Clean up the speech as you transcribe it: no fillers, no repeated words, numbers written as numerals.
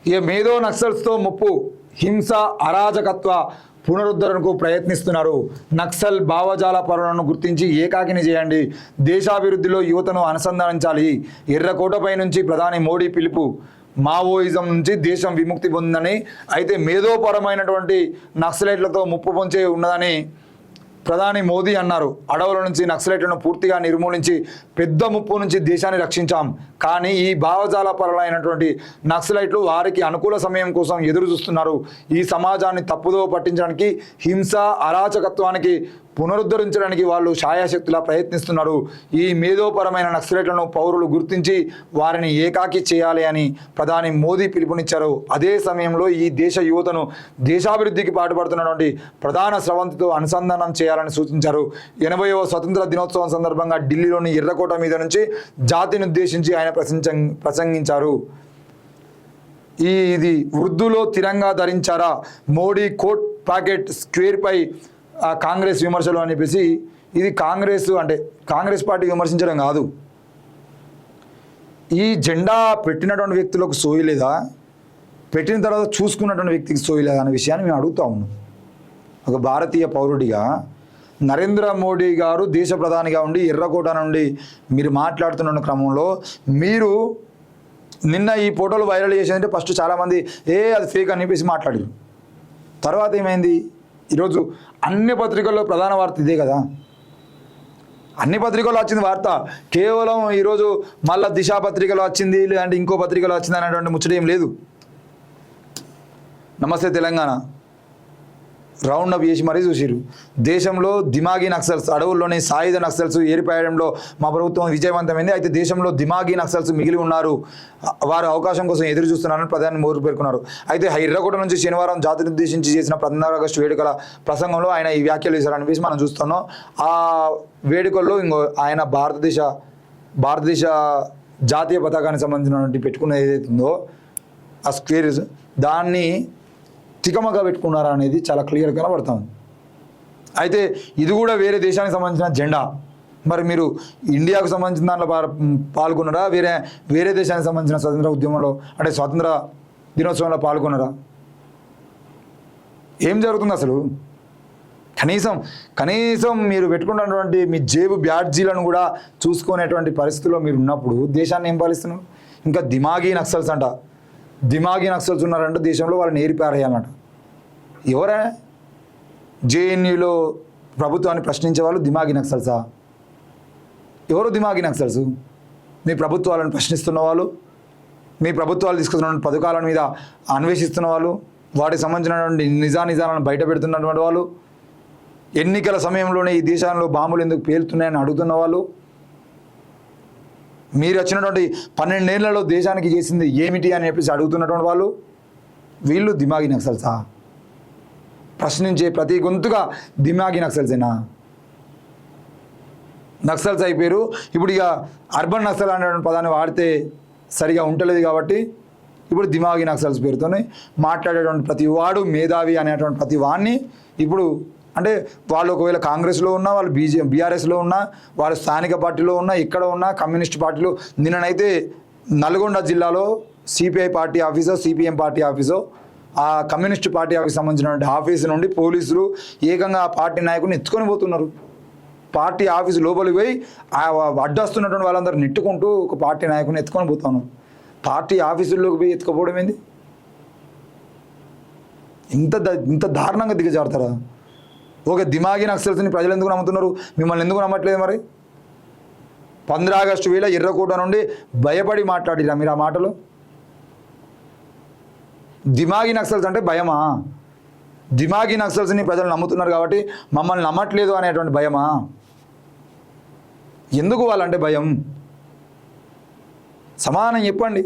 ఇక మేధో నక్సల్స్తో ముప్పు, హింస, అరాజకత్వ పునరుద్ధరణకు ప్రయత్నిస్తున్నారు. నక్సల్ భావజాల పరులను గుర్తించి ఏకాకిని చేయండి. దేశాభివృద్ధిలో యువతను అనుసంధానించాలి. ఎర్రకోటపై నుంచి ప్రధాని మోడీ పిలుపు. మావోయిజం నుంచి దేశం విముక్తి పొందిందని, అయితే మేధోపరమైనటువంటి నక్సలైట్లతో ముప్పు పొంచే ఉన్నదని ప్రధాని మోదీ అన్నారు. అడవుల నుంచి నక్సలైట్లను పూర్తిగా నిర్మూలించి పెద్ద ముప్పు నుంచి దేశాన్ని రక్షించాం. కానీ ఈ భావజాల పరులైనటువంటి నక్సలైట్లు వారికి అనుకూల సమయం కోసం ఎదురు చూస్తున్నారు. ఈ సమాజాన్ని తప్పుదో పట్టించడానికి, హింస, అరాచకత్వానికి పునరుద్ధరించడానికి వాళ్ళు ఛాయాశక్తులా ప్రయత్నిస్తున్నారు. ఈ మేధోపరమైన నక్సలైట్లను పౌరులు గుర్తించి వారిని ఏకాకి చేయాలి అని ప్రధాని మోదీ పిలుపునిచ్చారు. అదే సమయంలో ఈ దేశ యువతను దేశాభివృద్ధికి పాటుపడుతున్నటువంటి ప్రధాన స్రవంతితో అనుసంధానం చేయాలని సూచించారు. 80వ స్వతంత్ర దినోత్సవం సందర్భంగా ఢిల్లీలోని ఎర్రకోట మీద నుంచి జాతిని ఉద్దేశించి ఆయన ప్రసంగించారు. ఇది వృద్ధులో తిరంగా ధరించారా, మోడీ కోట్ ప్యాకెట్ స్క్వేర్పై కాంగ్రెస్ విమర్శలు అని చెప్పేసి, ఇది కాంగ్రెస్ అంటే కాంగ్రెస్ పార్టీ విమర్శించడం కాదు. ఈ జెండా పెట్టినటువంటి వ్యక్తులకు సోయలేదా, పెట్టిన తర్వాత చూసుకున్నటువంటి వ్యక్తికి సోయలేదా అనే విషయాన్ని మేము అడుగుతా ఉన్నాం. ఒక భారతీయ పౌరుడిగా నరేంద్ర మోడీ గారు దేశ ప్రధానిగా ఉండి ఎర్రకోట నుండి మీరు మాట్లాడుతున్న క్రమంలో మీరు నిన్న ఈ ఫోటోలు వైరల్ చేసేదంటే ఫస్ట్ చాలామంది అది ఫేక్ అని చెప్పేసి మాట్లాడారు. తర్వాత ఏమైంది, ఈరోజు అన్ని పత్రికల్లో ప్రధాన వార్త ఇదే కదా. అన్ని పత్రికల్లో వచ్చింది వార్త. కేవలం ఈరోజు మళ్ళీ దిశ పత్రికలో వచ్చింది, లేదంటే ఇంకో పత్రికలో వచ్చింది అనేటువంటి ముచ్చట ఏం లేదు. నమస్తే తెలంగాణ రౌండ్ అప్ చేసి మరీ చూసిరు. దేశంలో దిమాగీ నక్సల్స్, అడవుల్లోని సాయుధ నక్సల్స్ ఏరిపాయడంలో మా ప్రభుత్వం విజయవంతమైంది. అయితే దేశంలో దిమాగీ నక్సల్స్ మిగిలి ఉన్నారు, వారు అవకాశం కోసం ఎదురు చూస్తున్నారని ప్రధాని మోదీ పేర్కొన్నారు. అయితే ఎర్రకోట నుంచి శనివారం జాతిని ఉద్దేశించి చేసిన 16 ఆగస్టు వేడుకల ప్రసంగంలో ఆయన ఈ వ్యాఖ్యలు చేశారనిపిసి మనం చూస్తున్నాం. ఆ వేడుకల్లో ఆయన భారతదేశ జాతీయ పతాకానికి సంబంధించినటువంటి పెట్టుకున్నది ఏదైతే ఉందో ఆ స్క్వేర్, దాన్ని తికమగా పెట్టుకున్నారా అనేది చాలా క్లియర్గా కనబడుతుంది. అయితే ఇది కూడా వేరే దేశానికి సంబంధించిన జెండా. మరి మీరు ఇండియాకు సంబంధించిన దాంట్లో పాల్గొన్నారా, వేరే దేశానికి సంబంధించిన స్వతంత్ర ఉద్యమంలో అంటే స్వాతంత్ర దినోత్సవంలో పాల్గొన్నారా? ఏం జరుగుతుంది అసలు? కనీసం మీరు పెట్టుకున్నటువంటి మీ జేబు బ్యాడ్జీలను కూడా చూసుకునేటువంటి పరిస్థితుల్లో మీరు ఉన్నప్పుడు దేశాన్ని ఏం పాలిస్తున్నారు? ఇంకా దిమాగీ నక్సల్స్ అంట, దిమాగీ నక్సల్స్ ఉన్నారంటే దేశంలో వాళ్ళని ఏరిపారేయాలంట. ఎవరా? జేఎన్యూలో ప్రభుత్వాన్ని ప్రశ్నించే వాళ్ళు దిమాగీ నక్సల్సా? ఎవరు దిమాగీ నక్సల్స్? మీ ప్రభుత్వాలను ప్రశ్నిస్తున్న వాళ్ళు, మీ ప్రభుత్వాలు తీసుకున్న పథకాల మీద అన్వేషిస్తున్న వాళ్ళు, వాటికి సంబంధించినటువంటి నిజాలను బయట పెడుతున్నటువంటి వాళ్ళు, ఎన్నికల సమయంలోనే ఈ దేశంలో బాంబులు ఎందుకు పేలుతున్నాయని అడుగుతున్న వాళ్ళు, మీరు వచ్చినటువంటి 12 ఏళ్లలో దేశానికి చేసింది ఏమిటి అని చెప్పేసి అడుగుతున్నటువంటి వాళ్ళు, వీళ్ళు దిమాగీ నక్సల్సా? ప్రశ్నించే ప్రతి గొంతుగా దిమాగీ నక్సల్సేనా? నక్సల్స్ అయిపోయారు. ఇప్పుడు ఇక అర్బన్ నక్సల్ అనేటువంటి పదాన్ని వాడితే సరిగా ఉండలేదు కాబట్టి ఇప్పుడు దిమాగీ నక్సల్స్ పేరుతోనే మాట్లాడేటువంటి ప్రతి వాడు మేధావి అనేటువంటి ప్రతి వాడిని ఇప్పుడు అంటే వాళ్ళు ఒకవేళ కాంగ్రెస్లో ఉన్నా, వాళ్ళు బీఆర్ఎస్లో ఉన్నా, వాళ్ళు స్థానిక పార్టీలో ఉన్నా, ఇక్కడ ఉన్నా, కమ్యూనిస్ట్ పార్టీలో. నిన్ననైతే నల్గొండ జిల్లాలో సిపిఐ పార్టీ ఆఫీసో, సిపిఎం పార్టీ ఆఫీసో, ఆ కమ్యూనిస్ట్ పార్టీ ఆఫీస్ సంబంధించినటువంటి ఆఫీసు నుండి పోలీసులు ఏకంగా ఆ పార్టీ నాయకుడిని ఎత్తుకొని పోతున్నారు. పార్టీ ఆఫీసు లోపలికి పోయి అడ్డొస్తున్నటువంటి వాళ్ళందరూ నెట్టుకుంటూ ఒక పార్టీ నాయకుడిని ఎత్తుకొని పోతాను. పార్టీ ఆఫీసుల్లోకి పోయి ఎత్తుకుపోవడం ఏంది? ఇంత దారుణంగా దిగజారుతారా? ఒక దిమాగీ నక్సల్స్ని ప్రజలు ఎందుకు నమ్ముతున్నారు? మిమ్మల్ని ఎందుకు నమ్మట్లేదు? మరి 15 ఆగస్టు వేళ ఎర్రకోట నుండి భయపడి మాట్లాడిరా మీరు ఆ మాటలు? దిమాగీ నక్సల్స్ అంటే భయమా? దిమాగీ నక్సల్స్ని ప్రజలు నమ్ముతున్నారు కాబట్టి మమ్మల్ని నమ్మట్లేదు అనేటువంటి భయమా? ఎందుకు వాళ్ళంటే భయం? సమాధానం చెప్పండి.